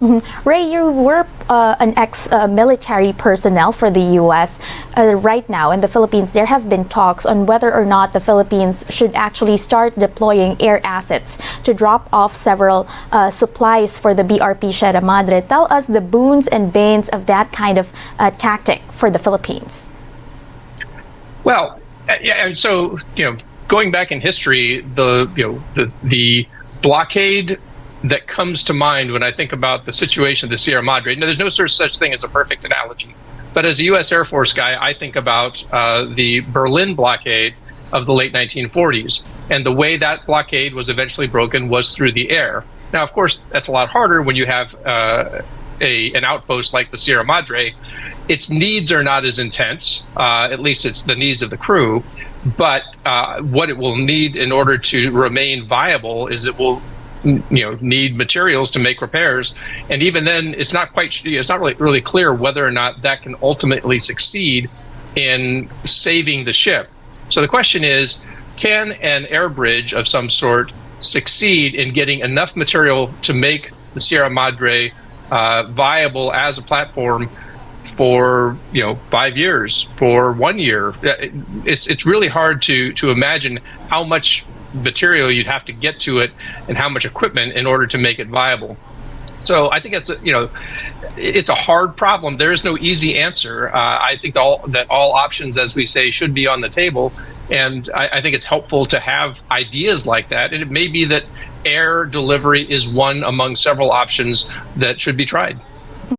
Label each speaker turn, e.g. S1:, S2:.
S1: Ray, you were an ex-military personnel for the U.S. Right now in the Philippines, there have been talks on whether or not the Philippines should actually start deploying air assets to drop off several supplies for the BRP Sierra Madre. Tell us the boons and banes of that kind of tactic for the Philippines.
S2: Well, yeah, and so, going back in history, the blockade that comes to mind when I think about the situation of the Sierra Madre. Now, there's no such thing as a perfect analogy, but as a U.S. Air Force guy, I think about the Berlin blockade of the late 1940s, and the way that blockade was eventually broken was through the air. Now, of course, that's a lot harder when you have an outpost like the Sierra Madre. Its needs are not as intense, at least it's the needs of the crew, but what it will need in order to remain viable is it will need materials to make repairs, and even then it's not really clear whether or not that can ultimately succeed in saving the ship. So the question is, can an air bridge of some sort succeed in getting enough material to make the Sierra Madre viable as a platform for 5 years, for 1 year? It's really hard to imagine how much material you'd have to get to it and how much equipment in order to make it viable. So I think it's a hard problem. There is no easy answer. I think that all options, as we say, should be on the table, and I think it's helpful to have ideas like that. And it may be that air delivery is one among several options that should be tried.